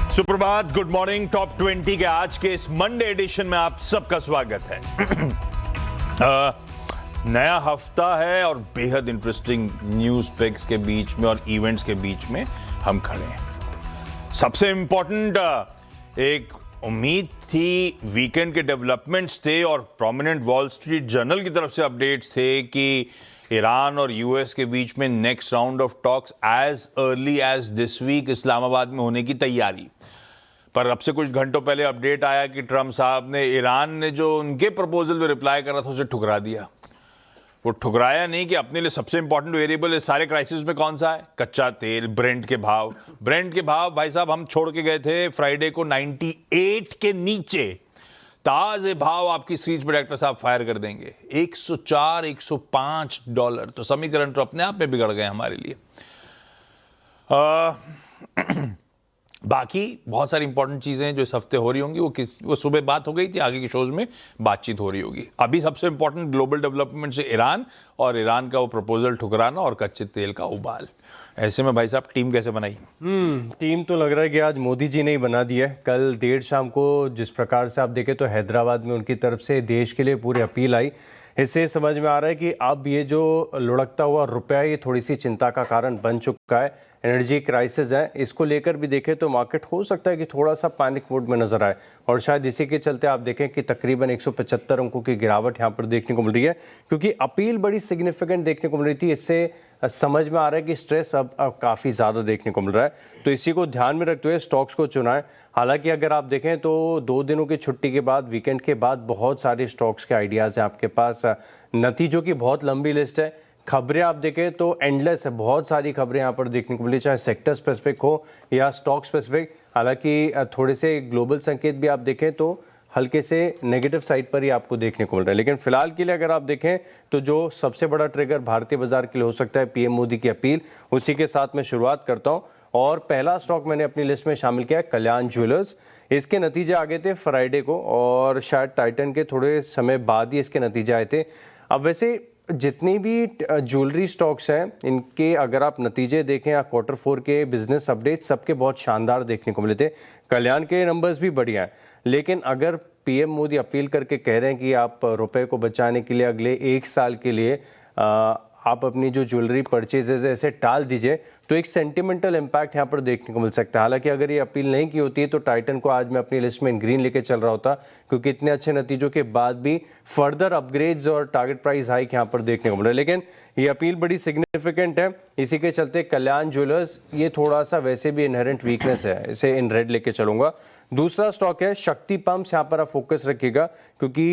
सुप्रभात, good morning. Top 20 के आज के इस मंडे एडिशन में आप सबका स्वागत है। नया हफ्ता है और बेहद इंटरेस्टिंग न्यूज पिक्स के बीच में और इवेंट्स के बीच में हम खड़े हैं। सबसे इंपॉर्टेंट एक उम्मीद थी, वीकेंड के डेवलपमेंट्स थे और प्रोमिनेंट वॉल स्ट्रीट जर्नल की तरफ से अपडेट्स थे कि ईरान और यूएस के बीच में next round of talks as early as this week Islamabad में होने की तैयारी। पर अब से कुछ घंटों पहले अपडेट आया कि ट्रंप साहब ने ईरान ने जो उनके प्रपोजल में रिप्लाई करा था उसे ठुकरा दिया। वो ठुकराया नहीं कि अपने लिए सबसे इंपॉर्टेंट वेरिएबल इस सारे क्राइसिस में कौन सा है? कच्चा तेल, ब्रेंट के भाव। ब्रेंट के भाव भाई साहब हम छोड़ के गए थे फ्राइडे को 98 के नीचे। ताजे भाव आपकी स्क्रीन पर डायरेक्टर साहब फायर कर देंगे। 104 105 डॉलर। तो समीकरण तो अपने आप में बिगड़ गए हमारे लिए। बाकी बहुत सारी इंपॉर्टेंट चीजें जो इस हफ्ते हो रही होंगी वो सुबह बात हो गई थी, आगे के शोज में बातचीत हो रही होगी। अभी सबसे इंपॉर्टेंट ग्लोबल डेवलपमेंट से ईरान और ईरान का वो प्रपोजल ठुकराना और कच्चे तेल का उबाल। ऐसे में भाई साहब टीम कैसे बनाई? टीम तो लग रहा है कि आज मोदी जी ने ही बना दी है। कल देर शाम को जिस प्रकार से आप देखें तो हैदराबाद में उनकी तरफ से देश के लिए पूरी अपील आई। इससे समझ में आ रहा है कि अब ये जो लुढ़कता हुआ रुपया ये थोड़ी सी चिंता का कारण बन चुका है। एनर्जी क्राइसिस है, इसको लेकर भी देखें तो मार्केट हो सकता है कि थोड़ा सा पैनिक मोड में नजर आए और शायद इसी के चलते आप देखें कि तकरीबन 175 अंकों की गिरावट यहाँ पर देखने को मिल रही है, क्योंकि अपील बड़ी सिग्निफिकेंट देखने को मिल रही थी। इससे समझ में आ रहा है कि स्ट्रेस अब काफ़ी ज़्यादा देखने को मिल रहा है, तो इसी को ध्यान में रखते हुए स्टॉक्स को चुनाएं। हालांकि अगर आप देखें तो 2 दिनों की छुट्टी के बाद, वीकेंड के बाद बहुत सारे स्टॉक्स के आइडियाज़ हैं आपके पास। नतीजों की बहुत लंबी लिस्ट है। खबरें आप देखें तो एंडलेस है, बहुत सारी खबरें यहाँ पर देखने को मिली, चाहे सेक्टर स्पेसिफिक हो या स्टॉक स्पेसिफिक। हालांकि थोड़े से ग्लोबल संकेत भी आप देखें तो हल्के से नेगेटिव साइड पर ही आपको देखने को मिल रहा है। लेकिन फिलहाल के लिए अगर आप देखें तो जो सबसे बड़ा ट्रिगर भारतीय बाजार के लिए हो सकता है पीएम मोदी की अपील, उसी के साथ मैं शुरुआत करता हूं। और पहला स्टॉक मैंने अपनी लिस्ट में शामिल किया है कल्याण ज्वेलर्स। इसके नतीजे आ गए थे फ्राइडे को और शायद टाइटन के थोड़े समय बाद ही इसके नतीजे आए थे। अब वैसे जितनी भी ज्वेलरी स्टॉक्स हैं इनके अगर आप नतीजे देखें या Q4 के बिजनेस अपडेट सबके बहुत शानदार देखने को मिले थे। कल्याण के नंबर्स भी बढ़िया हैं, लेकिन अगर पीएम मोदी अपील करके कह रहे हैं कि आप रुपए को बचाने के लिए अगले 1 साल के लिए आप अपनी जो ज्वेलरी परचेजेज है ऐसे टाल दीजिए, तो एक सेंटिमेंटल इम्पैक्ट यहाँ पर देखने को मिल सकता है। हालांकि अगर ये अपील नहीं की होती है तो टाइटन को आज मैं अपनी लिस्ट में ग्रीन लेके चल रहा होता, क्योंकि इतने अच्छे नतीजों के बाद भी फर्दर अपग्रेड्स और टारगेट प्राइस हाइक यहाँ पर देखने को मिल रहा है। लेकिन ये अपील बड़ी सिग्निफिकेंट है, इसी के चलते कल्याण ज्वेलर्स ये थोड़ा सा वैसे भी इनहेरेंट वीकनेस है, इसे इन रेड लेके चलूंगा। दूसरा स्टॉक है शक्ति पंप्स। यहाँ पर आप फोकस रखिएगा, क्योंकि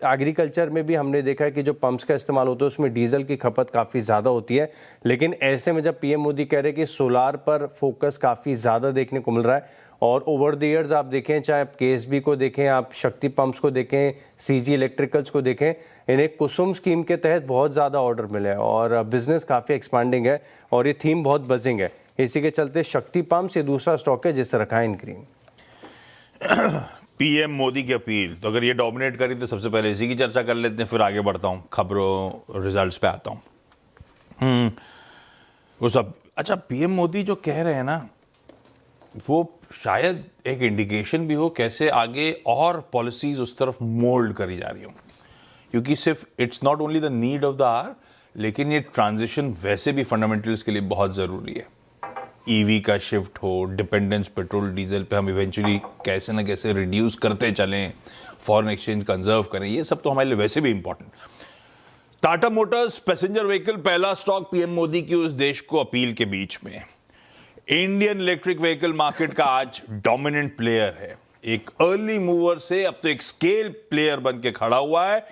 एग्रीकल्चर में भी हमने देखा है कि जो पंप्स का इस्तेमाल होता है उसमें डीजल की खपत काफ़ी ज़्यादा होती है। लेकिन ऐसे में जब पीएम मोदी कह रहे हैं कि सोलार पर फोकस काफ़ी ज़्यादा देखने को मिल रहा है और ओवर द ईयर्स आप देखें, चाहे आप केएसबी को देखें, आप शक्ति पंप्स को देखें, सीजी इलेक्ट्रिकल्स को देखें, इन्हें कुसुम स्कीम के तहत बहुत ज़्यादा ऑर्डर मिले हैं और बिजनेस काफ़ी एक्सपांडिंग है और ये थीम बहुत बजिंग है। इसी के चलते शक्ति पंप्स ये दूसरा स्टॉक है जिससे रखा है इन ग्रीन। पीएम मोदी की अपील, तो अगर ये डोमिनेट करी तो सबसे पहले इसी की चर्चा कर लेते हैं, फिर आगे बढ़ता हूँ, खबरों रिजल्ट्स पे आता हूँ। वो सब अच्छा, पीएम मोदी जो कह रहे हैं ना, वो शायद एक इंडिकेशन भी हो कैसे आगे और पॉलिसीज उस तरफ मोल्ड करी जा रही हो, क्योंकि सिर्फ it's not only the need of the hour, लेकिन ये ट्रांजिशन वैसे भी फंडामेंटल्स के लिए बहुत ज़रूरी है। ईवी का शिफ्ट हो, डिपेंडेंस पेट्रोल डीजल पे हम इवेंचुअली कैसे ना कैसे रिड्यूस करते चलें, फॉरेन एक्सचेंज कंजर्व करें, ये सब तो हमारे लिए वैसे भी important. Tata Motors passenger vehicle पहला स्टॉक पीएम मोदी की उस देश को अपील के बीच में। इंडियन इलेक्ट्रिक व्हीकल मार्केट का आज डोमिनेंट प्लेयर है, एक अर्ली मूवर से अब तो एक स्केल प्लेयर बन के खड़ा हुआ है।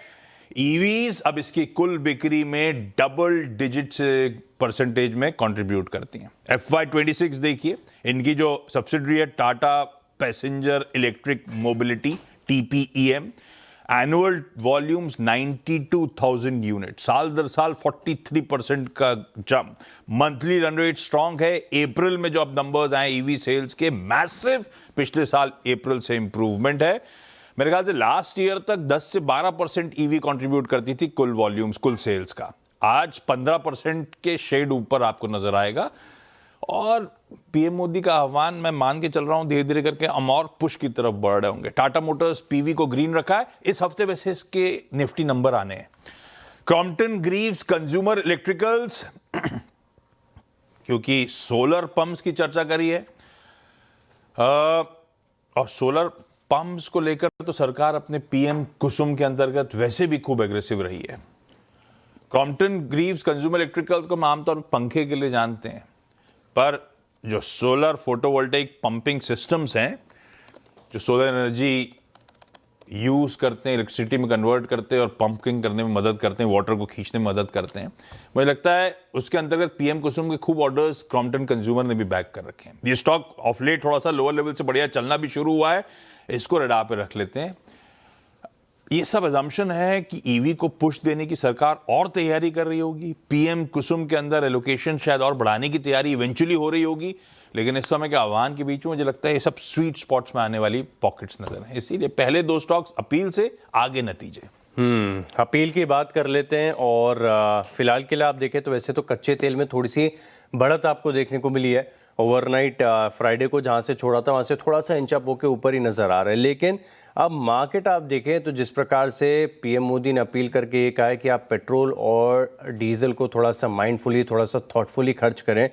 ईवीज अब इसकी कुल बिक्री में डबल डिजिट से परसेंटेज में कंट्रीब्यूट करती हैं। FY26 देखिए, इनकी जो सब्सिडरी है Tata passenger electric mobility TPEM, annual volumes 92,000 unit, साल दर साल 43% का jump. Monthly run rate strong है। अप्रैल में जो अब नंबर्स आए ईवी सेल्स के, मैसिव, पिछले साल अप्रैल से इंप्रूवमेंट है। मेरे ख्याल से लास्ट ईयर तक 10 से 12% ईवी कंट्रीब्यूट करती थी कुल वॉल्यूम्स, कुल सेल्स का। आज 15% के शेड ऊपर आपको नजर आएगा। और पीएम मोदी का आह्वान मैं मान के चल रहा हूं धीरे धीरे करके हम और पुश की तरफ बढ़ रहे होंगे। टाटा मोटर्स पीवी को ग्रीन रखा है। इस हफ्ते वैसे इसके निफ्टी नंबर आने हैं। क्रॉम्पटन ग्रीव्स कंज्यूमर इलेक्ट्रिकल्स क्योंकि सोलर पंप्स की चर्चा करी है और सोलर पंप्स को लेकर तो सरकार अपने पीएम कुसुम के अंतर्गत वैसे भी खूब एग्रेसिव रही है। क्रॉम्पटन ग्रीव्स कंज्यूमर इलेक्ट्रिकल्स को हम आमतौर पर पंखे के लिए जानते हैं, पर जो सोलर फोटोवोल्टेइक पंपिंग सिस्टम्स हैं जो सोलर एनर्जी यूज करते हैं, इलेक्ट्रिसिटी में कन्वर्ट करते हैं और पंपिंग करने में मदद करते हैं, वाटर को खींचने में मदद करते हैं, मुझे लगता है उसके अंतर्गत पीएम कुसुम के खूब ऑर्डर्स क्रॉम्पटन कंज्यूमर ने भी बैक कर रखे हैं। ये स्टॉक ऑफ लेट थोड़ा सा लोअर लेवल से बढ़िया चलना भी शुरू हुआ है, इसको रडार पे रख लेते हैं। ये सब अजम्पशन है कि ईवी को पुश देने की सरकार और तैयारी कर रही होगी। पीएम कुसुम के अंदर एलोकेशन शायद और बढ़ाने की तैयारी इवेंचुअली हो रही होगी, लेकिन इस समय के आह्वान के बीच में मुझे लगता है ये सब स्वीट स्पॉट्स में आने वाली पॉकेट्स नजर हैं। इसीलिए पहले दो स्टॉक्स अपील से आगे नतीजे। अपील की बात कर लेते हैं और फिलहाल के लिए आप देखें तो वैसे तो कच्चे तेल में थोड़ी सी बढ़त आपको देखने को मिली है। ओवरनाइट फ्राइडे को जहां से छोड़ा था वहां से थोड़ा सा इंच अप होकर ऊपर ही नजर आ रहा है, लेकिन अब मार्केट आप देखें तो जिस प्रकार से पीएम मोदी ने अपील करके ये कहा है कि आप पेट्रोल और डीजल को थोड़ा सा माइंडफुली, थोड़ा सा थॉटफुली खर्च करें,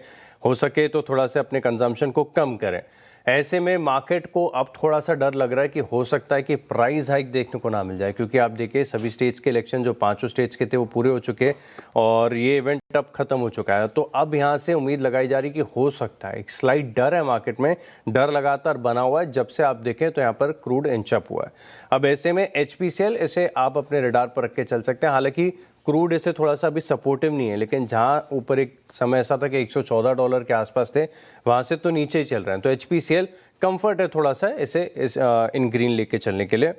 हो सके तो थोड़ा सा अपने कंजम्पशन को कम करें। ऐसे में मार्केट को अब थोड़ा सा डर लग रहा है कि हो सकता है कि प्राइस हाइक देखने को ना मिल जाए, क्योंकि आप देखिए सभी स्टेट्स के इलेक्शन जो 5 स्टेट्स के थे वो पूरे हो चुके और ये इवेंट अब खत्म हो चुका है। तो अब यहाँ से उम्मीद लगाई जा रही कि हो सकता है, एक स्लाइट डर है मार्केट में, डर लगातार बना हुआ है जब से आप देखें तो यहाँ पर क्रूड इंच अप हुआ है। अब ऐसे में HPCL इसे आप अपने रडार पर रख के चल सकते हैं। हालांकि क्रूड ऐसे थोड़ा सा अभी सपोर्टिव नहीं है, लेकिन जहाँ ऊपर एक समय ऐसा था कि $114 के आसपास थे, वहाँ से तो नीचे ही चल रहे हैं। तो HPCL कंफर्ट है थोड़ा सा इसे इन ग्रीन लेके चलने के लिए।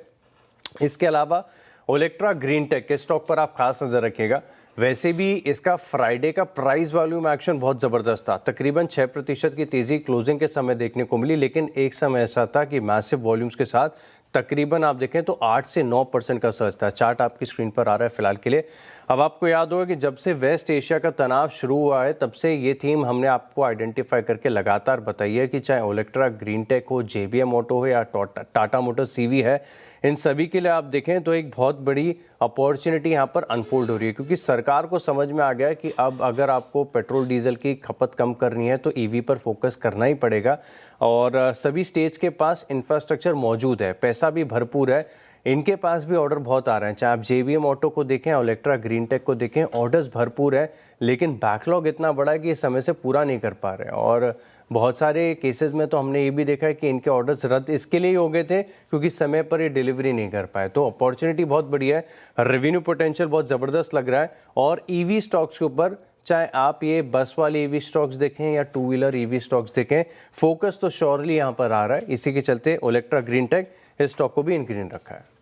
इसके अलावा ओलेक्ट्रा ग्रीन टेक के स्टॉक पर आप खास नज़र रखिएगा। वैसे भी इसका फ्राइडे का प्राइस वॉल्यूम एक्शन बहुत ज़बरदस्त था, तकरीबन 6% की तेज़ी क्लोजिंग के समय देखने को मिली, लेकिन एक समय ऐसा था कि मैसिव वॉल्यूम्स के साथ तकरीबन आप देखें तो 8 से 9% का सर्च था। चार्ट आपकी स्क्रीन पर आ रहा है फिलहाल के लिए। अब आपको याद होगा कि जब से वेस्ट एशिया का तनाव शुरू हुआ है तब से ये थीम हमने आपको आइडेंटिफाई करके लगातार बताई है कि चाहे ओलेक्ट्रा ग्रीन टेक हो, JBM ऑटो हो या टाटा मोटर्स CV है, इन सभी के लिए आप देखें तो एक बहुत बड़ी अपॉर्चुनिटी यहाँ पर अनफोल्ड हो रही है, क्योंकि सरकार को समझ में आ गया है कि अब अगर आपको पेट्रोल डीजल की खपत कम करनी है तो EV पर फोकस करना ही पड़ेगा। और सभी स्टेट्स के पास इंफ्रास्ट्रक्चर मौजूद है, पैसा भी भरपूर है, इनके पास भी ऑर्डर बहुत आ रहे हैं। चाहे आप JBM ऑटो को देखें, ओलेक्ट्रा ग्रीन टेक को देखें, ऑर्डर्स भरपूर है, लेकिन बैकलॉग इतना बड़ा है कि ये समय से पूरा नहीं कर पा रहे हैं। और बहुत सारे केसेस में तो हमने ये भी देखा है कि इनके ऑर्डर्स रद्द इसके लिए ही हो गए थे क्योंकि समय पर ये डिलीवरी नहीं कर पाए। तो अपॉर्चुनिटी बहुत बड़ी है, रेवेन्यू पोटेंशियल बहुत ज़बरदस्त लग रहा है। और EV स्टॉक्स के ऊपर चाहे आप ये बस वाले EV स्टॉक्स देखें या 2 व्हीलर EV स्टॉक्स देखें, फोकस तो श्योरली यहाँ पर आ रहा है। इसी के चलते ओलेक्ट्रा ग्रीन टेक इस स्टॉक को भी इन ग्रीन रखा है।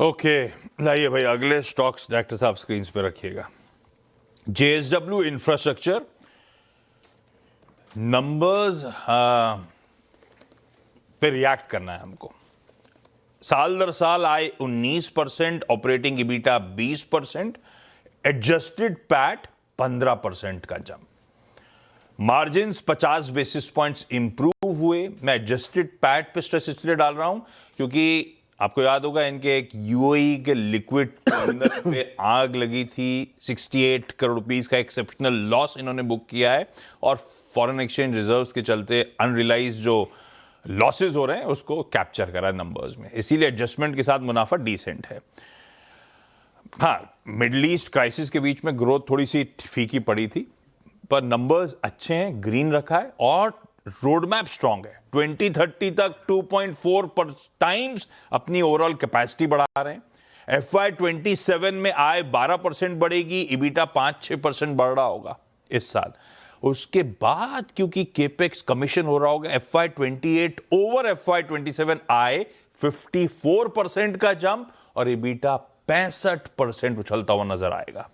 ओके, लाइए भाई अगले स्टॉक्स डायरेक्टर साहब स्क्रीन पे रखिएगा। JSW इंफ्रास्ट्रक्चर नंबर्स पे रिएक्ट करना है हमको। साल दर साल आए 19%, ऑपरेटिंग EBITDA 20%, एडजस्टेड पैट 15% का jump, margins 50 basis points improve हुए। मैं एडजस्टेड पैट पे स्ट्रेस इसलिए डाल रहा हूं क्योंकि आपको याद होगा इनके एक UAE के लिक्विड टर्मिनल पे आग लगी थी, 68 करोड़ रुपीस का एक्सेप्शनल लॉस इन्होंने बुक किया है और फॉरेन एक्सचेंज रिजर्व्स के चलते अनरियलाइज जो लॉसेस हो रहे हैं उसको कैप्चर करा नंबर्स में, इसीलिए एडजस्टमेंट के साथ मुनाफा डिसेंट है। हाँ, मिडल ईस्ट क्राइसिस के बीच में ग्रोथ थोड़ी सी फीकी पड़ी थी, पर नंबर्स अच्छे हैं, ग्रीन रखा है और रोड मैप स्ट्रांग है। 2030 तक 2.4 टाइम्स अपनी ओवरऑल कैपेसिटी बढ़ा रहे हैं। FY27 में आय 12% बढ़ेगी, EBITDA 5-6% बढ़ रहा होगा इस साल। उसके बाद क्योंकि केपेक्स कमीशन हो रहा होगा, FY28 ओवर FY27 आय 54% का जंप और EBITDA 65% उछलता हुआ नजर आएगा।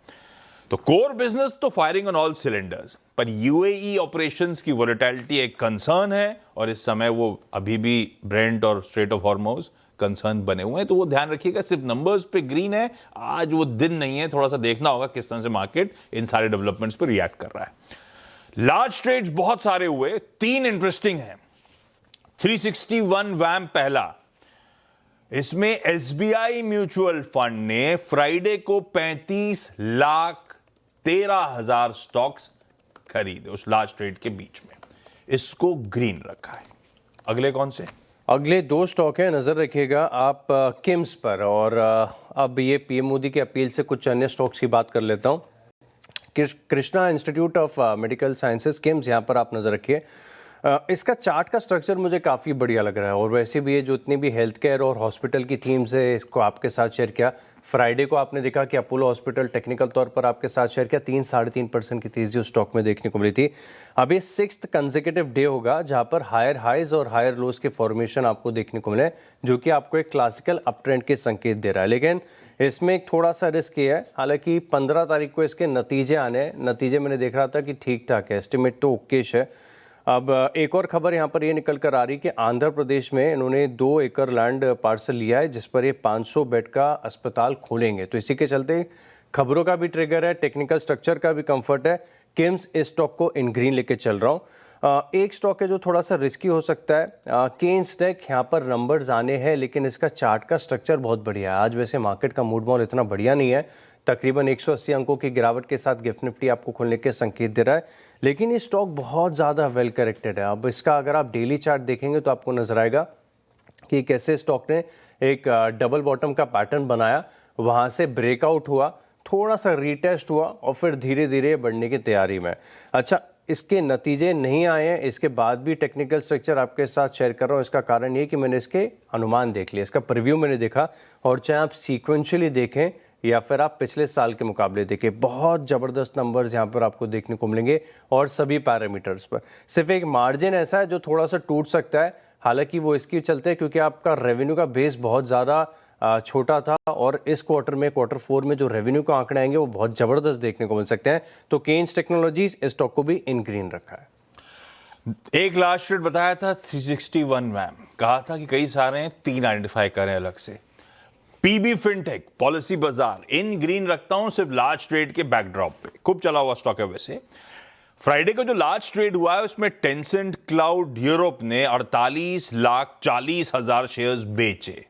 तो कोर बिजनेस तो फायरिंग ऑन ऑल सिलेंडर्स, पर UAE ऑपरेशंस की वोलेटिलिटी एक कंसर्न है और इस समय वो अभी भी ब्रेंट और स्ट्रेट ऑफ हॉर्मोज कंसर्न बने हुए हैं, तो वो ध्यान रखिएगा। सिर्फ नंबर्स पे ग्रीन है, आज वो दिन नहीं है, थोड़ा सा देखना होगा किस तरह से मार्केट इन सारे डेवलपमेंट्स पे रिएक्ट कर रहा है। लार्ज ट्रेड्स बहुत सारे हुए, 3 इंटरेस्टिंग हैं। 361 वैम पहला, इसमें एसबीआई म्यूचुअल फंड ने फ्राइडे को 35,13,000 स्टॉक्स खरीदे उस लार्ज ट्रेड के बीच में, इसको ग्रीन रखा है। अगले कौन से? अगले 2 स्टॉक हैं, नज़र रखिएगा आप किम्स पर। और अब ये पीएम मोदी की अपील से कुछ अन्य स्टॉक्स की बात कर लेता हूँ। Krishna institute of medical sciences KIMS, यहाँ पर आप नज़र रखिए। इसका चार्ट का स्ट्रक्चर मुझे काफ़ी बढ़िया लग रहा है और वैसे भी ये जो इतनी भी हेल्थ केयर और हॉस्पिटल की थीम्स है इसको आपके साथ शेयर किया। फ्राइडे को आपने देखा कि अपोलो हॉस्पिटल टेक्निकल तौर पर आपके साथ शेयर किया, 3-3.5% की तेजी उस स्टॉक में देखने को मिली थी। अब ये 6th कंसेक्यूटिव डे होगा जहां पर हायर हाइज और हायर लोज के फॉर्मेशन आपको देखने को मिले, जो कि आपको एक क्लासिकल अप ट्रेंड के संकेत दे रहा है। लेकिन इसमें एक थोड़ा सा रिस्क ये है, हालांकि 15 तारीख को इसके नतीजे आने, नतीजे मैंने देख रहा था कि ठीक ठाक है, एस्टिमेट तो ओकेश है। अब एक और खबर यहाँ पर ये निकल कर आ रही कि आंध्र प्रदेश में इन्होंने 2 एकड़ लैंड पार्सल लिया है जिस पर ये 500 बेड का अस्पताल खोलेंगे। तो इसी के चलते खबरों का भी ट्रिगर है, टेक्निकल स्ट्रक्चर का भी कंफर्ट है। किम्स इस स्टॉक को इन ग्रीन लेके चल रहा हूँ। एक स्टॉक है जो थोड़ा सा रिस्की हो सकता है, केन्स टेक। यहाँ पर नंबर्स आने हैं लेकिन इसका चार्ट का स्ट्रक्चर बहुत बढ़िया है। आज वैसे मार्केट का मूड मॉल इतना बढ़िया नहीं है, तकरीबन 180 अंकों की गिरावट के साथ गिफ्ट निफ्टी आपको खुलने के संकेत दे रहा है, लेकिन ये स्टॉक बहुत ज़्यादा वेल करेक्टेड है। अब इसका अगर आप डेली चार्ट देखेंगे तो आपको नजर आएगा कि कैसे स्टॉक ने एक डबल बॉटम का पैटर्न बनाया, वहाँ से ब्रेकआउट हुआ, थोड़ा सा रीटेस्ट हुआ और फिर धीरे धीरे बढ़ने की तैयारी में। अच्छा, इसके नतीजे नहीं आए हैं, इसके बाद भी टेक्निकल स्ट्रक्चर आपके साथ शेयर कर रहा हूँ। इसका कारण ये कि मैंने इसके अनुमान देख लिए, इसका प्रीव्यू मैंने देखा, और चाहे आप सीक्वेंशियली देखें या फिर आप पिछले साल के मुकाबले देखें, बहुत ज़बरदस्त नंबर्स यहाँ पर आपको देखने को मिलेंगे और सभी पैरामीटर्स पर। सिर्फ एक मार्जिन ऐसा है जो थोड़ा सा टूट सकता है, हालांकि वो इसकी चलते क्योंकि आपका रेवेन्यू का बेस बहुत ज़्यादा छोटा था और इस क्वार्टर में, क्वार्टर 4 में जो रेवेन्यू के आंकड़े आएंगे वो बहुत ज़बरदस्त देखने को मिल सकते हैं। तो केन्स टेक्नोलॉजीज इस स्टॉक को भी इन ग्रीन रखा है। एक लास्ट रेट बताया था 361 वैम, कहा था कि कई सारे हैं, 3 आइडेंटिफाई करें अलग से। पीबी फिनटेक, पॉलिसी बाजार, इन ग्रीन रखता हूं सिर्फ लार्ज ट्रेड के बैकड्रॉप पे। खूब चला हुआ स्टॉक है वैसे। फ्राइडे को जो लार्ज ट्रेड हुआ है उसमें टेंसेंट क्लाउड यूरोप ने 48,40,000 शेयर्स बेचे।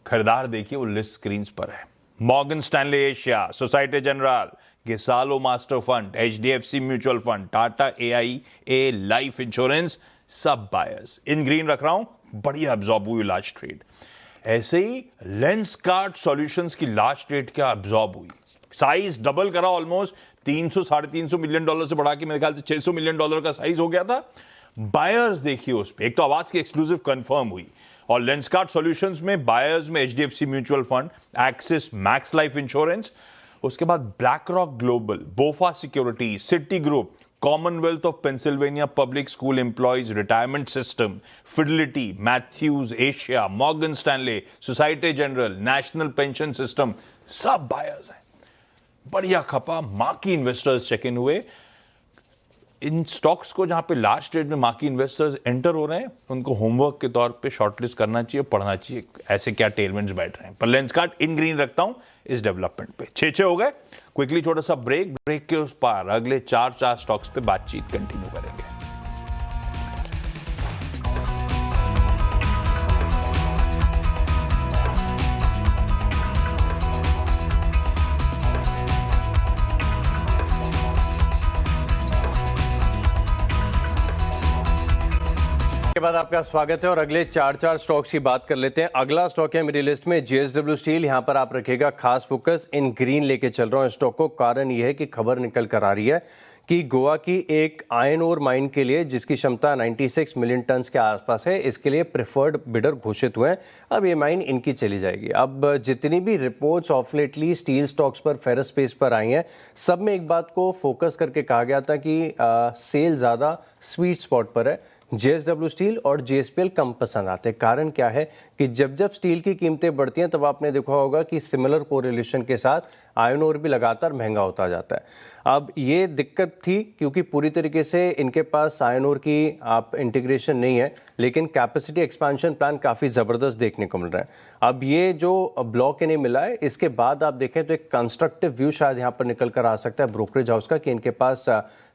खरीदार देखिए वो लिस्ट स्क्रीन पर है। Morgan Stanley Asia, Societe Generale, Ghisallo master fund, HDFC mutual fund, Tata AIA life insurance, सब बायर्स। इन ग्रीन रख रहा हूं, बढ़िया अब्जॉर्ब हुई लार्ज ट्रेड। ऐसे ही लेंसकार्ट सॉल्यूशंस की लार्ज ट्रेड क्या अब्जॉर्ब हुई, साइज डबल करा, ऑलमोस्ट 300-350 मिलियन डॉलर से बढ़ा के मेरे ख्याल से 600 मिलियन डॉलर का साइज हो गया था। बायर्स देखिए उस पे, एक तो आवाज की एक्सक्लूसिव कंफर्म हुई, और लेंसकार्ट सॉल्यूशंस में बायर्स में HDFC mutual Fund, Axis Max Life Insurance, उसके बाद BlackRock Global, BofA Securities, Citigroup, Commonwealth of Pennsylvania Public School Employees Retirement System, Fidelity, Matthews Asia, Morgan Stanley, Societe Generale, National Pension System, सब buyers हैं। बढ़िया खपा, marquee investors check in हुए। इन stocks को जहां पे large trade में marquee investors enter हो रहे हैं, उनको होमवर्क के तौर पे शॉर्टलिस्ट करना चाहिए, पढ़ना चाहिए ऐसे क्या टेलमेंट्स बैठ रहे हैं। पर लेंसकार्ट इन ग्रीन रखता हूं इस डेवलपमेंट पे। 6 हो गए। क्विकली छोटा सा ब्रेक के उस पार अगले 4 स्टॉक्स पे बातचीत कंटिन्यू करेंगे। के बाद आपका स्वागत है और अगले 4 स्टॉक्स की बात कर लेते हैं। अगला स्टॉक है मेरी लिस्ट में जेएसडब्ल्यू स्टील। यहाँ पर आप रखिएगा खास फोकस, इन ग्रीन लेके चल रहा हूँ स्टॉक को। कारण यह है कि खबर निकल कर आ रही है कि गोवा की एक आयरन ओर माइन के लिए जिसकी क्षमता 96 मिलियन टन के आसपास है, इसके लिए प्रेफर्ड बिडर घोषित हुए हैं। अब ये माइन इनकी चली जाएगी। अब जितनी भी reports of lately steel stocks पर, फेरस स्पेस पर आई हैं, सब में एक बात को फोकस करके कहा गया था कि सेल ज़्यादा स्वीट स्पॉट पर है, JSW स्टील और JSPL कम पसंद आते हैं। कारण क्या है कि जब जब स्टील की कीमतें बढ़ती हैं तब आपने देखा होगा कि सिमिलर कोरिलेशन के साथ आयरन ओर भी लगातार महंगा होता जाता है। अब ये दिक्कत थी क्योंकि पूरी तरीके से इनके पास आयरन ओर की आप इंटीग्रेशन नहीं है, लेकिन कैपेसिटी एक्सपेंशन प्लान काफ़ी ज़बरदस्त देखने को मिल रहा है। अब ये जो ब्लॉक इन्हें मिला है, इसके बाद आप देखें तो एक कंस्ट्रक्टिव व्यू शायद यहाँ पर निकल कर आ सकता है ब्रोकरेज हाउस का कि इनके पास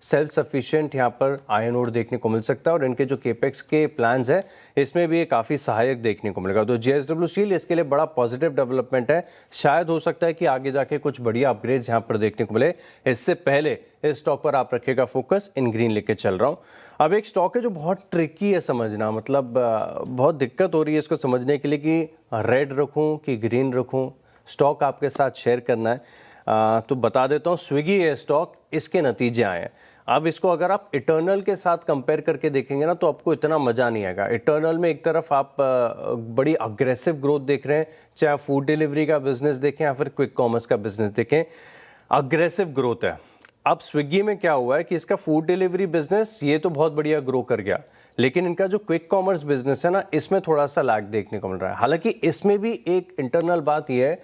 सेल्फ सफिशिएंट यहाँ पर आयरन ओर देखने को मिल सकता है और इनके जो केपेक्स के प्लान्स हैं इसमें भी ये काफ़ी सहायक देखने को मिलेगा। तो JSW स्टील इसके लिए बड़ा पॉजिटिव डेवलपमेंट है। शायद हो सकता है कि आगे जाके कुछ बढ़िया अपग्रेड्स यहाँ पर देखने को मिले। इससे पहले इस स्टॉक पर आप रखिएगा फोकस, इन ग्रीन लेके चल रहा हूँ। अब एक स्टॉक है जो बहुत ट्रिकी है समझना, मतलब बहुत दिक्कत हो रही है इसको समझने के लिए कि रेड रखूँ कि ग्रीन रखूँ। स्टॉक आपके साथ शेयर करना है तो बता देता हूँ, स्विगी है स्टॉक, इसके नतीजे आए हैं। अब इसको अगर आप इटर्नल के साथ कंपेयर करके देखेंगे ना तो आपको इतना मज़ा नहीं आएगा। इटर्नल में एक तरफ आप बड़ी अग्रेसिव ग्रोथ देख रहे हैं, चाहे फूड डिलीवरी का बिजनेस देखें या फिर क्विक कॉमर्स का बिजनेस देखें, अग्रेसिव ग्रोथ है। अब स्विगी में क्या हुआ है कि इसका फूड डिलीवरी बिजनेस ये तो बहुत बढ़िया ग्रो कर गया, लेकिन इनका जो क्विक कॉमर्स बिजनेस है ना, इसमें थोड़ा सा लैग देखने को मिल रहा है। हालांकि इसमें भी एक इंटरनल बात यह है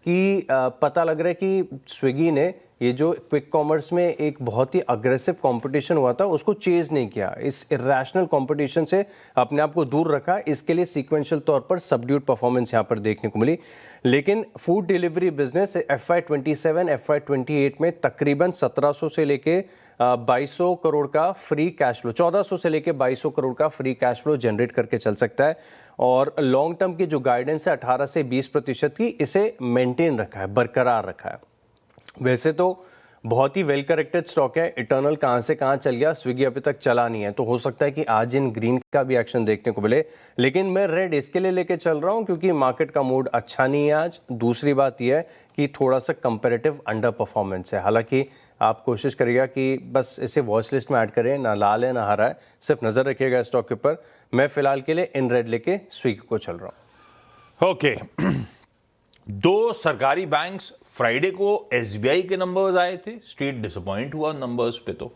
कि पता लग रहा है कि स्विगी ने ये जो क्विक कॉमर्स में एक बहुत ही अग्रेसिव कंपटीशन हुआ था उसको चेज नहीं किया, इस इरेशनल कंपटीशन से अपने आप को दूर रखा। इसके लिए सीक्वेंशियल तौर पर सबड्यूड परफॉर्मेंस यहाँ पर देखने को मिली। लेकिन food delivery business FY27 FY28 में तकरीबन 1700 से लेके 2200 करोड़ का फ्री कैश फ्लो, 1400 से लेके 2200 करोड़ का फ्री कैश फ्लो जनरेट करके चल सकता है। और लॉन्ग टर्म की जो गाइडेंस है 18 से 20% की, इसे मेंटेन रखा है, बरकरार रखा है। वैसे तो बहुत ही वेल करेक्टेड स्टॉक है, इटर्नल कहाँ से कहाँ चल गया, स्विगी अभी तक चला नहीं है, तो हो सकता है कि आज इन ग्रीन का भी एक्शन देखने को मिले। लेकिन मैं रेड इसके लिए लेके चल रहा हूँ क्योंकि मार्केट का मूड अच्छा नहीं है आज। दूसरी बात यह है कि थोड़ा सा कंपैरेटिव अंडर परफॉर्मेंस है। हालांकि आप कोशिश करिएगा कि बस इसे वॉच लिस्ट में ऐड करें, ना लाल है ना हरा है, सिर्फ नज़र रखिएगा स्टॉक के ऊपर। मैं फिलहाल के लिए इन रेड लेके स्विगी को चल रहा हूँ। ओके दो सरकारी बैंक्स, फ्राइडे को SBI के नंबर्स आए थे, स्ट्रीट डिसअपॉइंट हुआ नंबर्स पे, तो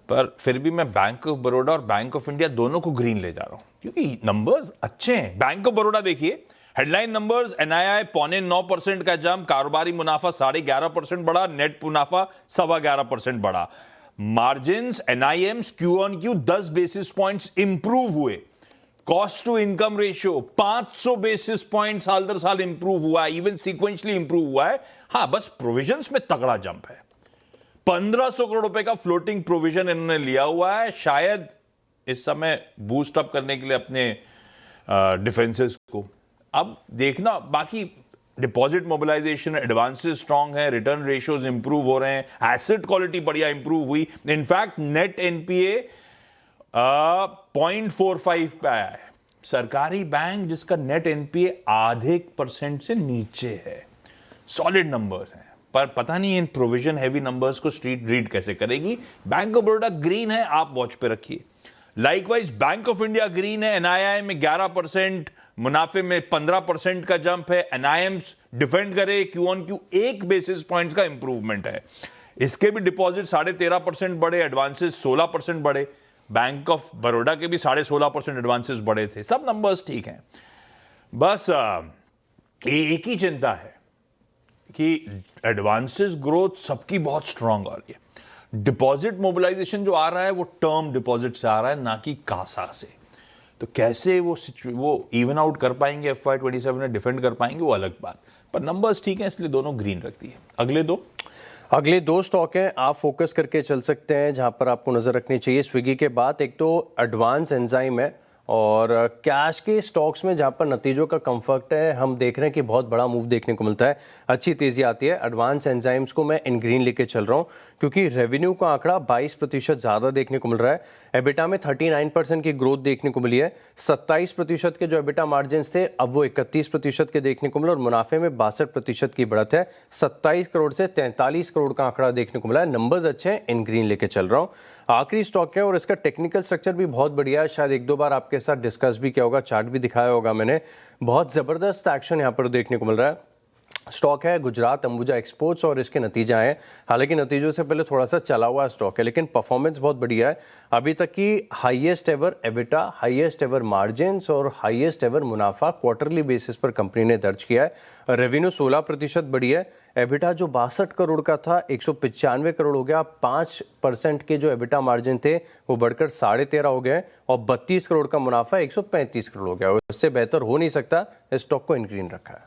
पर फिर भी मैं बैंक ऑफ बड़ौदा और बैंक ऑफ इंडिया दोनों को ग्रीन ले जा रहा हूं क्योंकि नंबर्स अच्छे हैं। बैंक ऑफ बड़ौदा देखिए, हेडलाइन नंबर्स, NII 9.25% का जंप, कारोबारी मुनाफा 11.5% बढ़ा, नेट मुनाफा 11.25% बढ़ा, margins NIMs Q-on-Q 10 basis points improve हुए, cost to income ratio 500 basis point साल दर साल इंप्रूव हुआ है, इवन सीक्वेंशली इंप्रूव हुआ है। हां, बस प्रोविजंस में तगड़ा जंप है। 1500 करोड़ रुपए का फ्लोटिंग प्रोविजन इन्होंने लिया हुआ है, शायद इस समय बूस्ट अप करने के लिए अपने डिफेंसेस को। अब देखना बाकी, डिपॉजिट मोबिलाइजेशन, एडवांसेस स्ट्रांग है, रिटर्न रेशियोज इंप्रूव हो रहे हैं, एसेट क्वालिटी बढ़िया इंप्रूव हुई। इनफैक्ट नेट NPA 0.45 पे आया है। सरकारी बैंक जिसका नेट NPA आधे % से नीचे है। सॉलिड नंबर्स हैं, पर पता नहीं इन प्रोविजन हैवी नंबर्स को स्ट्रीट रीड कैसे करेगी। बैंक ऑफ बड़ौदा ग्रीन है, आप वॉच पे रखिए। Likewise bank of India green है, NII में 11%, मुनाफे में 15% का जंप है, NIMs डिफेंड करे, Q-on-Q 1 बेसिस पॉइंट्स का इंप्रूवमेंट है। इसके भी डिपॉजिट 13.5% बढ़े, एडवांसेस 16% बढ़े। बैंक ऑफ बड़ौदा के भी 16.5% एडवांसेस बढ़े थे। सब नंबर्स ठीक हैं, बस एक ही चिंता है कि एडवांसेस ग्रोथ सबकी बहुत स्ट्रांग आ रही है। डिपॉजिट मोबिलाइजेशन जो आ रहा है वो टर्म डिपॉजिट से आ रहा है, ना कि कासा से। तो कैसे वो इवन आउट कर पाएंगे FY27 में, डिफेंड कर पाएंगे, वो अलग बात। पर नंबर्स ठीक हैं, इसलिए दोनों ग्रीन रखती है। अगले दो स्टॉक हैं, आप फोकस करके चल सकते हैं जहां पर आपको नज़र रखनी चाहिए स्विगी के बाद। एक तो एडवांस एंजाइम है और कैश के स्टॉक्स में जहां पर नतीजों का कंफर्ट है, हम देख रहे हैं कि बहुत बड़ा मूव देखने को मिलता है, अच्छी तेज़ी आती है। एडवांस एंजाइम्स को मैं इन ग्रीन लेके चल रहा हूं क्योंकि रेवेन्यू का आंकड़ा 22% ज़्यादा देखने को मिल रहा है। एबिटा में 39% की ग्रोथ देखने को मिली है, 27% के जो एबिटा मार्जिन थे अब वो 31% के देखने को मिले और मुनाफे में 62% की बढ़त है, 27 करोड़ से 43 करोड़ का आंकड़ा देखने को मिला है। नंबर्स अच्छे हैं, इन ग्रीन लेके चल रहा हूँ। आखिरी स्टॉक है और इसका टेक्निकल स्ट्रक्चर भी बहुत बढ़िया है, शायद 1-2 बार आपके साथ डिस्कस भी किया होगा, चार्ट भी दिखाया होगा मैंने। बहुत ज़बरदस्त एक्शन यहाँ पर देखने को मिल रहा है। स्टॉक है गुजरात अंबुजा एक्सपोर्ट्स और इसके नतीजे आए हैं। हालांकि नतीजों से पहले थोड़ा सा चला हुआ स्टॉक है, लेकिन परफॉर्मेंस बहुत बढ़िया है। अभी तक की highest ever EBITDA, highest ever margins और हाईएस्ट एवर मुनाफा क्वार्टरली बेसिस पर कंपनी ने दर्ज किया है। रेवेन्यू 16% बढ़ी है। एबिटा जो 62 करोड़ का था 195 करोड़ हो गया। 5% के जो एबिटा मार्जिन थे वो बढ़कर 13.5 हो गए और 32 करोड़ का मुनाफा 135 करोड़ हो गया। इससे बेहतर हो नहीं सकता। इस स्टॉक को इन ग्रीन रखा है।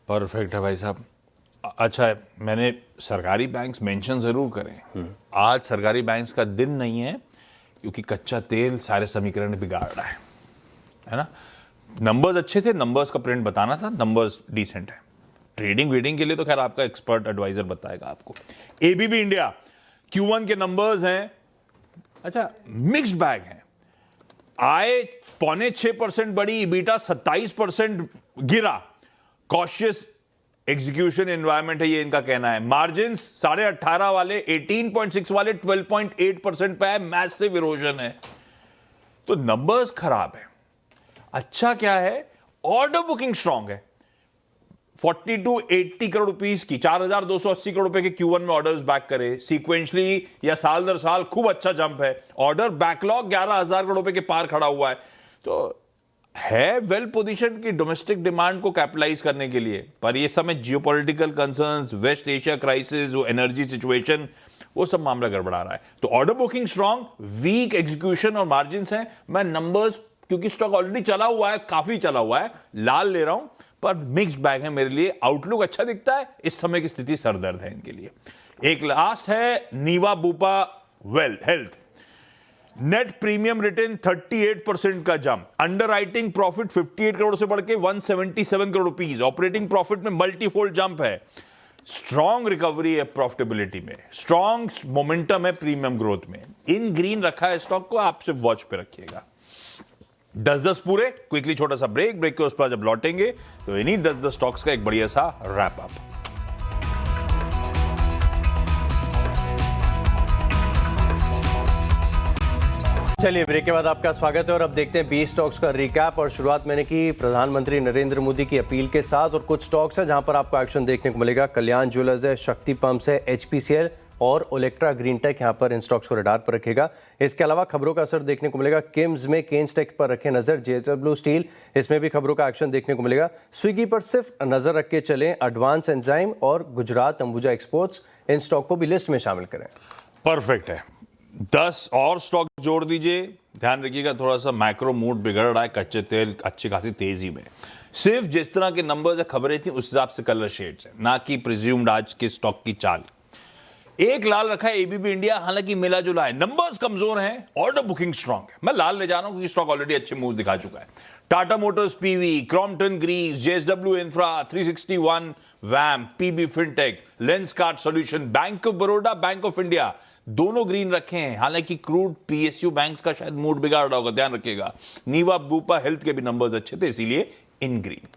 परफेक्ट है भाई साहब। अच्छा है, मैंने सरकारी बैंक्स मेंशन ज़रूर करें। आज सरकारी बैंक्स का दिन नहीं है, क्योंकि कच्चा तेल सारे समीकरण बिगाड़ रहा है ना। नंबर्स अच्छे थे, नंबर्स का प्रिंट बताना था, नंबर्स डिसेंट है। ट्रेडिंग वेडिंग के लिए तो खैर आपका एक्सपर्ट एडवाइजर बताएगा आपको। एबीबी इंडिया Q1 के नंबर्स हैं, अच्छा मिक्स्ड बैग है। आय 5.6% बढ़ी, ईबीटा 27% गिरा। कॉशियस एग्जीक्यूशन एनवायरमेंट है, ये इनका कहना है। मार्जिन 18.5 वाले 18.6 वाले 12.8% पे है, मैसिव इरोजन है। तो नंबर्स खराब है। अच्छा क्या है, ऑर्डर बुकिंग स्ट्रांग है। 4280 करोड़ रुपीस की 4280 करोड़ रुपए के Q1 में ऑर्डर्स बैक करे, सीक्वेंशली या साल दर साल खूब अच्छा जंप है। ऑर्डर बैकलॉग 11,000 करोड़ रुपए के पार खड़ा हुआ है। तो है वेल पोजीशन की डोमेस्टिक डिमांड को कैपिटलाइज करने के लिए। पर ये समय geopolitical concerns, West Asia crisis, वो एनर्जी सिचुएशन, वो सब मामला गड़बड़ा रहा है। तो order booking strong, weak execution और मार्जिन्स हैं। मैं नंबर्स, क्योंकि स्टॉक ऑलरेडी चला हुआ है, काफी चला हुआ है, लाल ले रहा हूं, पर मिक्स्ड बैग है मेरे लिए। आउटलुक अच्छा दिखता है, इस समय की स्थिति सरदर्द है इनके लिए। एक लास्ट है Niva Bupa wealth health. Net premium return 38% का jump, underwriting profit 58 crore से बढ़ के 177 करोड़ रुपीस, ऑपरेटिंग प्रॉफिट में मल्टीफोल्ड जंप है। स्ट्रॉन्ग रिकवरी है प्रॉफिटेबिलिटी में, स्ट्रॉन्ग मोमेंटम है प्रीमियम ग्रोथ में। इन ग्रीन रखा है स्टॉक को, आप सिर्फ वॉच पे रखिएगा। 10-10 पूरे, क्विकली छोटा सा ब्रेक के उस पर जब लौटेंगे तो इन्हीं 10-10 स्टॉक्स का एक बढ़िया सा रैप अप। चलिए ब्रेक के बाद आपका स्वागत है और अब देखते हैं 20 स्टॉक्स का रिकैप। और शुरुआत मैंने की प्रधानमंत्री नरेंद्र मोदी की अपील के साथ, और कुछ स्टॉक्स है जहां पर आपको एक्शन देखने को मिलेगा। कल्याण ज्वेलर्स है, शक्ति पंप्स है, HPCL और ओलेक्ट्रा ग्रीन टेक, यहाँ पर इन स्टॉक्स को रडार पर रखेगा। इसके अलावा खबरों का असर देखने को मिलेगा। किम्स में केन्स टेक पर रखें नजर। JSW स्टील, इसमें भी खबरों का एक्शन देखने को मिलेगा। स्विगी पर सिर्फ नजर रख के चलें। एडवांस एंजाइम और Gujarat Ambuja exports, in stock को भी लिस्ट में शामिल करें। परफेक्ट है। 10 और स्टॉक जोड़ दीजिए। ध्यान रखिएगा, थोड़ा सा मैक्रो मूड बिगड़ रहा है, कच्चे तेल अच्छी खासी तेजी में। सिर्फ जिस तरह के नंबर्स या खबरें थी उस हिसाब से कलर शेड्स है, ना कि प्रिज्यूम्ड आज के स्टॉक की चाल। एक लाल रखा है एबीबी इंडिया, हालांकि मिला जुला है, नंबर्स कमजोर हैं, ऑर्डर बुकिंग स्ट्रांग है। मैं लाल ले जा रहा हूं क्योंकि स्टॉक ऑलरेडी अच्छे मूव दिखा चुका है। Tata Motors PV, Crompton Greaves, JSW infra, 361 वैम, PB fintech, Lenskart solution, bank of Baroda, bank of India, दोनों ग्रीन रखे हैं। हालांकि क्रूड PSU बैंक्स का शायद मूड बिगाड़ रहा होगा, ध्यान रखिएगा। नीवा बूपा हेल्थ के भी नंबर्स अच्छे थे, इसीलिए इन ग्रीन।